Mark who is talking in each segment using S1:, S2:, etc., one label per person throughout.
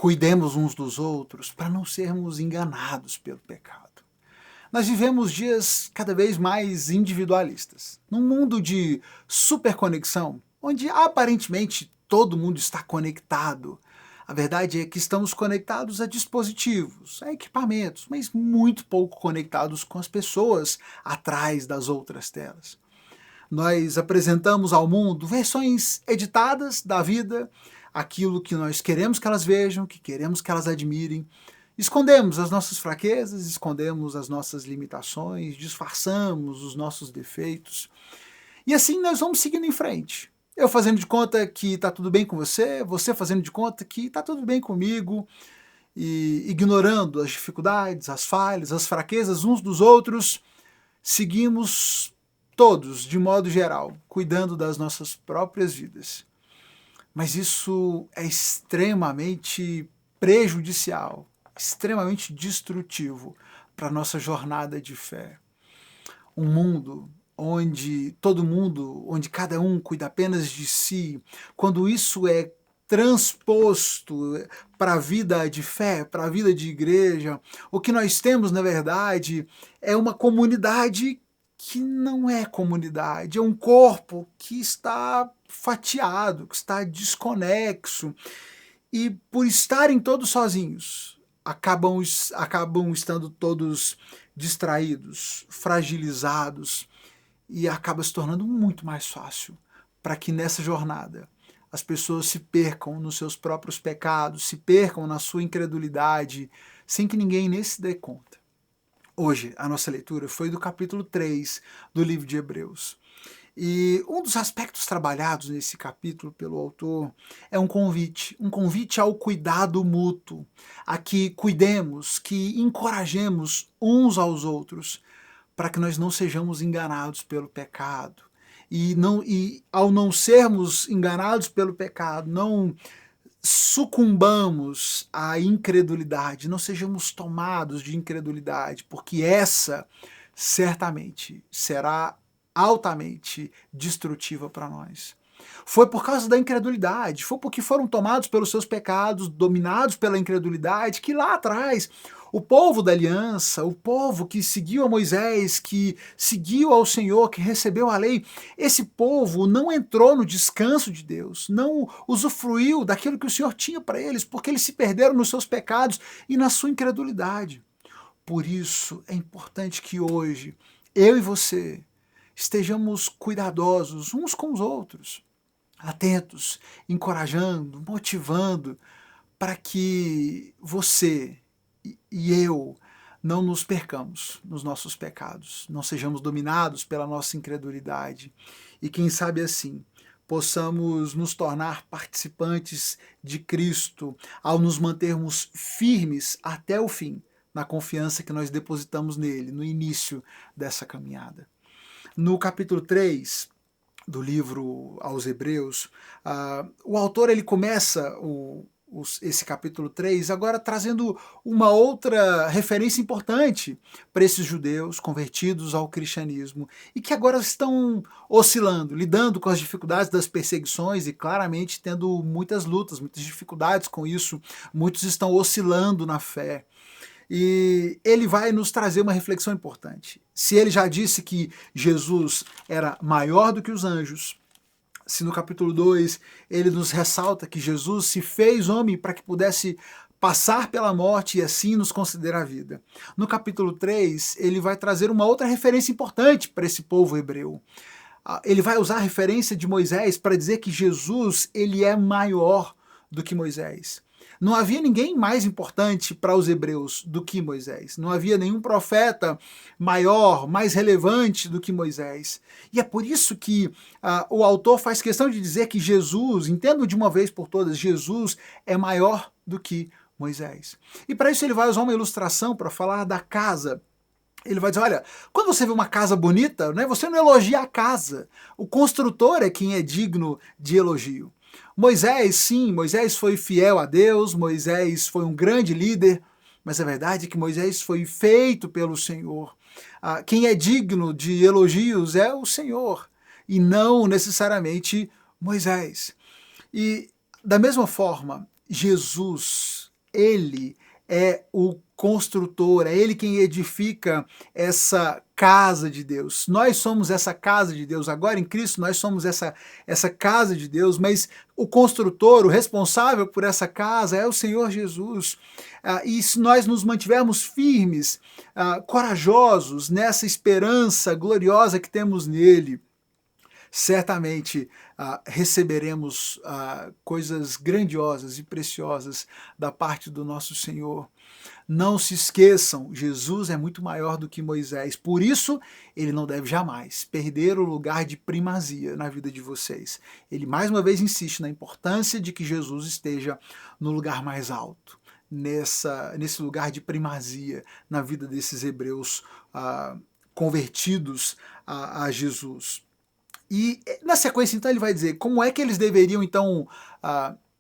S1: Cuidemos uns dos outros para não sermos enganados pelo pecado. Nós vivemos dias cada vez mais individualistas. Num mundo de superconexão, onde aparentemente todo mundo está conectado. A verdade é que estamos conectados a dispositivos, a equipamentos, mas muito pouco conectados com as pessoas atrás das outras telas. Nós apresentamos ao mundo versões editadas da vida, aquilo que nós queremos que elas vejam, que queremos que elas admirem. Escondemos as nossas fraquezas, escondemos as nossas limitações, disfarçamos os nossos defeitos. E assim nós vamos seguindo em frente. Eu fazendo de conta que está tudo bem com você, você fazendo de conta que está tudo bem comigo, e ignorando as dificuldades, as falhas, as fraquezas uns dos outros, seguimos todos, de modo geral, cuidando das nossas próprias vidas. Mas isso é extremamente prejudicial, extremamente destrutivo para a nossa jornada de fé. Um mundo onde onde cada um cuida apenas de si, quando isso é transposto para a vida de fé, para a vida de igreja, o que nós temos, na verdade, é uma comunidade que não é comunidade, é um corpo que está fatiado, que está desconexo, e por estarem todos sozinhos, acabam estando todos distraídos, fragilizados, e acaba se tornando muito mais fácil para que nessa jornada as pessoas se percam nos seus próprios pecados, se percam na sua incredulidade, sem que ninguém nem se dê conta. Hoje, a nossa leitura foi do capítulo 3 do livro de Hebreus. E um dos aspectos trabalhados nesse capítulo pelo autor é um convite ao cuidado mútuo, a que cuidemos, que encorajemos uns aos outros, para que nós não sejamos enganados pelo pecado. E ao não sermos enganados pelo pecado, não sucumbamos à incredulidade, não sejamos tomados de incredulidade, porque essa certamente será altamente destrutiva para nós. Foi por causa da incredulidade, foi porque foram tomados pelos seus pecados, dominados pela incredulidade, que lá atrás o povo da aliança, o povo que seguiu a Moisés, que seguiu ao Senhor, que recebeu a lei, esse povo não entrou no descanso de Deus, não usufruiu daquilo que o Senhor tinha para eles, porque eles se perderam nos seus pecados e na sua incredulidade. Por isso é importante que hoje, eu e você, estejamos cuidadosos uns com os outros, atentos, encorajando, motivando, para que você e eu não nos percamos nos nossos pecados, não sejamos dominados pela nossa incredulidade e quem sabe assim possamos nos tornar participantes de Cristo ao nos mantermos firmes até o fim, na confiança que nós depositamos nele no início dessa caminhada. No capítulo 3 do livro aos Hebreus, o autor ele começa esse capítulo 3 agora trazendo uma outra referência importante para esses judeus convertidos ao cristianismo e que agora estão oscilando, lidando com as dificuldades das perseguições e claramente tendo muitas lutas, muitas dificuldades com isso, muitos estão oscilando na fé. E ele vai nos trazer uma reflexão importante. Se ele já disse que Jesus era maior do que os anjos, se no capítulo 2 ele nos ressalta que Jesus se fez homem para que pudesse passar pela morte e assim nos conceder a vida. No capítulo 3 ele vai trazer uma outra referência importante para esse povo hebreu. Ele vai usar a referência de Moisés para dizer que Jesus ele é maior do que Moisés. Não havia ninguém mais importante para os hebreus do que Moisés. Não havia nenhum profeta maior, mais relevante do que Moisés. E é por isso que o autor faz questão de dizer que Jesus, entendo de uma vez por todas, Jesus é maior do que Moisés. E para isso ele vai usar uma ilustração para falar da casa. Ele vai dizer, olha, quando você vê uma casa bonita, né, você não elogia a casa. O construtor é quem é digno de elogio. Moisés, sim, Moisés foi fiel a Deus, Moisés foi um grande líder, mas a verdade é que Moisés foi feito pelo Senhor. Quem é digno de elogios é o Senhor, e não necessariamente Moisés. E da mesma forma, Jesus Ele é o construtor, é Ele quem edifica essa casa de Deus. Nós somos essa casa de Deus. Agora em Cristo nós somos essa casa de Deus, mas o construtor, o responsável por essa casa é o Senhor Jesus. E se nós nos mantivermos firmes, corajosos nessa esperança gloriosa que temos nele, certamente receberemos coisas grandiosas e preciosas da parte do nosso Senhor. Não se esqueçam, Jesus é muito maior do que Moisés, por isso ele não deve jamais perder o lugar de primazia na vida de vocês. Ele mais uma vez insiste na importância de que Jesus esteja no lugar mais alto, nesse lugar de primazia na vida desses hebreus convertidos a Jesus. E na sequência, então, ele vai dizer como é que eles deveriam, então,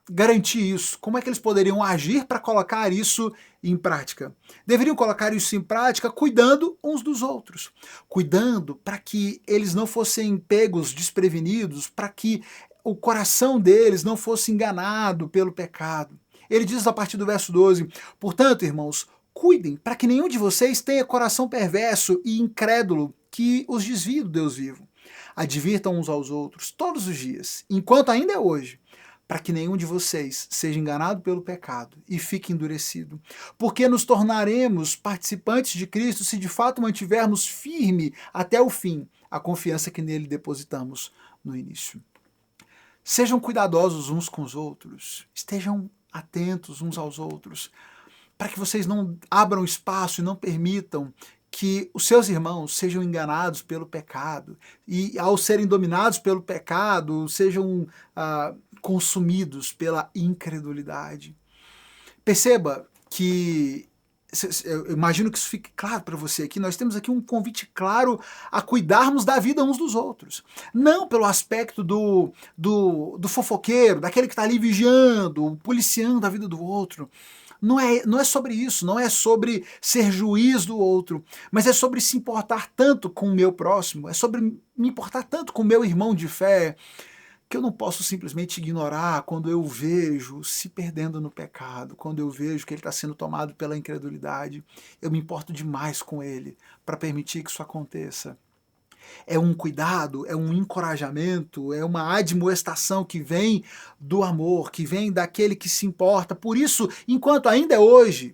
S1: garantir isso, como é que eles poderiam agir para colocar isso em prática. Deveriam colocar isso em prática cuidando uns dos outros, cuidando para que eles não fossem pegos desprevenidos, para que o coração deles não fosse enganado pelo pecado. Ele diz a partir do verso 12, portanto, irmãos, cuidem para que nenhum de vocês tenha coração perverso e incrédulo que os desvie do Deus vivo. Advirtam uns aos outros todos os dias, enquanto ainda é hoje, para que nenhum de vocês seja enganado pelo pecado e fique endurecido. Porque nos tornaremos participantes de Cristo se de fato mantivermos firme até o fim a confiança que nele depositamos no início. Sejam cuidadosos uns com os outros, estejam atentos uns aos outros, para que vocês não abram espaço e não permitam que os seus irmãos sejam enganados pelo pecado e, ao serem dominados pelo pecado, sejam consumidos pela incredulidade. Perceba que, eu imagino que isso fique claro para você aqui, nós temos aqui um convite claro a cuidarmos da vida uns dos outros. Não pelo aspecto do fofoqueiro, daquele que está ali vigiando, policiando a vida do outro. Não é sobre isso, não é sobre ser juiz do outro, mas é sobre se importar tanto com o meu próximo, é sobre me importar tanto com o meu irmão de fé, que eu não posso simplesmente ignorar quando eu vejo se perdendo no pecado, quando eu vejo que ele está sendo tomado pela incredulidade. Eu me importo demais com ele para permitir que isso aconteça. É um cuidado, é um encorajamento, é uma admoestação que vem do amor, que vem daquele que se importa. Por isso, enquanto ainda é hoje,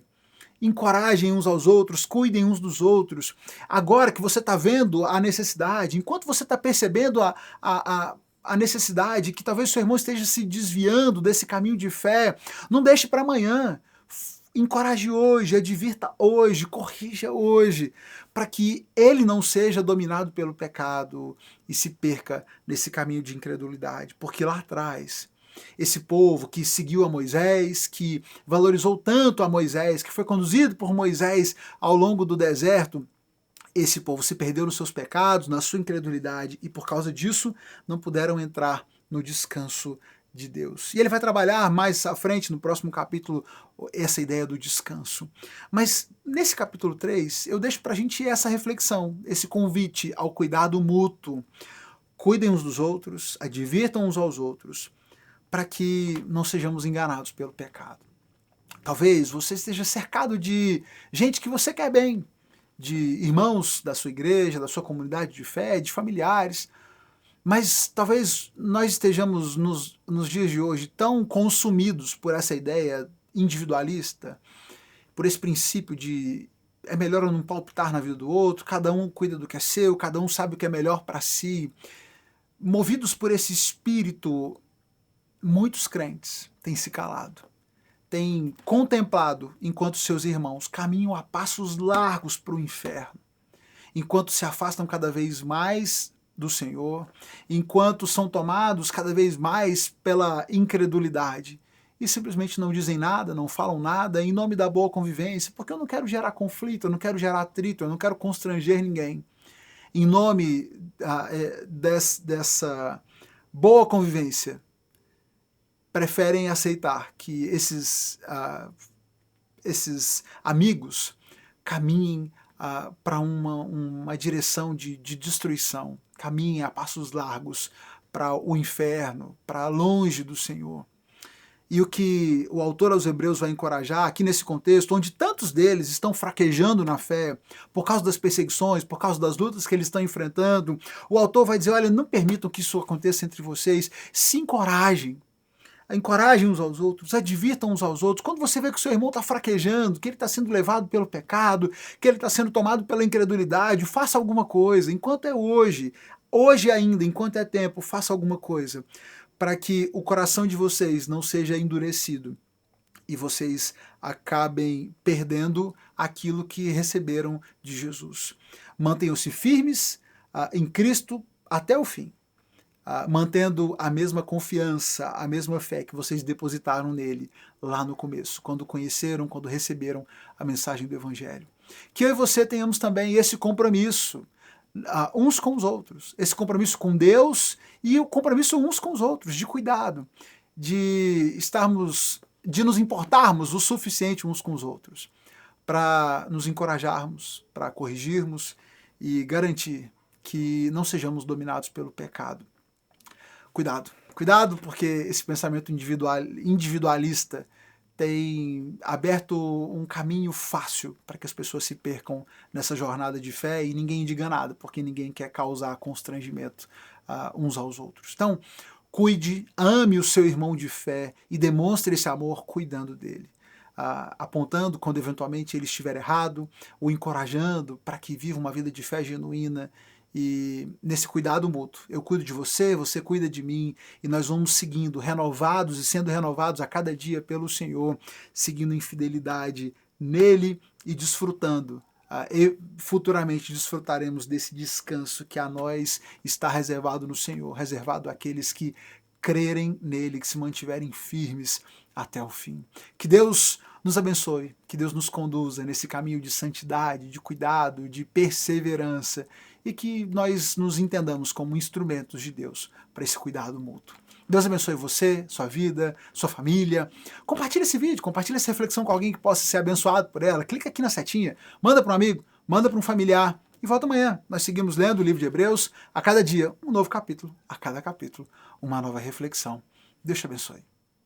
S1: encorajem uns aos outros, cuidem uns dos outros. Agora que você está vendo a necessidade, enquanto você está percebendo a necessidade, que talvez seu irmão esteja se desviando desse caminho de fé, não deixe para amanhã. Encoraje hoje, advirta hoje, corrija hoje, para que ele não seja dominado pelo pecado e se perca nesse caminho de incredulidade. Porque lá atrás, esse povo que seguiu a Moisés, que valorizou tanto a Moisés, que foi conduzido por Moisés ao longo do deserto, esse povo se perdeu nos seus pecados, na sua incredulidade, e por causa disso não puderam entrar no descanso de Deus. E ele vai trabalhar mais à frente, no próximo capítulo, essa ideia do descanso. Mas nesse capítulo 3, eu deixo para a gente essa reflexão, esse convite ao cuidado mútuo. Cuidem uns dos outros, advirtam uns aos outros, para que não sejamos enganados pelo pecado. Talvez você esteja cercado de gente que você quer bem, de irmãos da sua igreja, da sua comunidade de fé, de familiares, mas talvez nós estejamos nos dias de hoje tão consumidos por essa ideia individualista, por esse princípio de é melhor eu não palpitar na vida do outro, cada um cuida do que é seu, cada um sabe o que é melhor para si. Movidos por esse espírito, muitos crentes têm se calado, têm contemplado enquanto seus irmãos caminham a passos largos para o inferno, enquanto se afastam cada vez mais do Senhor, enquanto são tomados cada vez mais pela incredulidade e simplesmente não dizem nada, não falam nada em nome da boa convivência, porque eu não quero gerar conflito, eu não quero gerar atrito, eu não quero constranger ninguém. Em nome dessa boa convivência, preferem aceitar que esses amigos caminhem para uma direção de destruição, caminhem a passos largos para o inferno, para longe do Senhor. E o que o autor aos Hebreus vai encorajar aqui nesse contexto, onde tantos deles estão fraquejando na fé por causa das perseguições, por causa das lutas que eles estão enfrentando, o autor vai dizer, olha, não permitam que isso aconteça entre vocês, se encorajem uns aos outros, advirtam uns aos outros. Quando você vê que o seu irmão está fraquejando, que ele está sendo levado pelo pecado, que ele está sendo tomado pela incredulidade, faça alguma coisa, enquanto é hoje ainda, enquanto é tempo, faça alguma coisa, para que o coração de vocês não seja endurecido e vocês acabem perdendo aquilo que receberam de Jesus. Mantenham-se firmes em Cristo até o fim, mantendo a mesma confiança, a mesma fé que vocês depositaram nele lá no começo, quando conheceram, quando receberam a mensagem do Evangelho. Que eu e você tenhamos também esse compromisso uns com os outros, esse compromisso com Deus e o compromisso uns com os outros, de cuidado, de nos importarmos o suficiente uns com os outros, para nos encorajarmos, para corrigirmos e garantir que não sejamos dominados pelo pecado. Cuidado, porque esse pensamento individualista tem aberto um caminho fácil para que as pessoas se percam nessa jornada de fé e ninguém diga nada, porque ninguém quer causar constrangimento uns aos outros. Então, cuide, ame o seu irmão de fé e demonstre esse amor cuidando dele. Apontando quando eventualmente ele estiver errado, o encorajando para que viva uma vida de fé genuína e nesse cuidado mútuo. Eu cuido de você, você cuida de mim e nós vamos seguindo, renovados e sendo renovados a cada dia pelo Senhor, seguindo em fidelidade nele e desfrutando. E futuramente desfrutaremos desse descanso que a nós está reservado no Senhor, reservado àqueles que crerem nele, que se mantiverem firmes até o fim. Que Deus nos abençoe, que Deus nos conduza nesse caminho de santidade, de cuidado, de perseverança e que nós nos entendamos como instrumentos de Deus para esse cuidado mútuo. Deus abençoe você, sua vida, sua família. Compartilhe esse vídeo, compartilhe essa reflexão com alguém que possa ser abençoado por ela. Clica aqui na setinha, manda para um amigo, manda para um familiar e volta amanhã. Nós seguimos lendo o livro de Hebreus, a cada dia um novo capítulo, a cada capítulo uma nova reflexão. Deus te abençoe.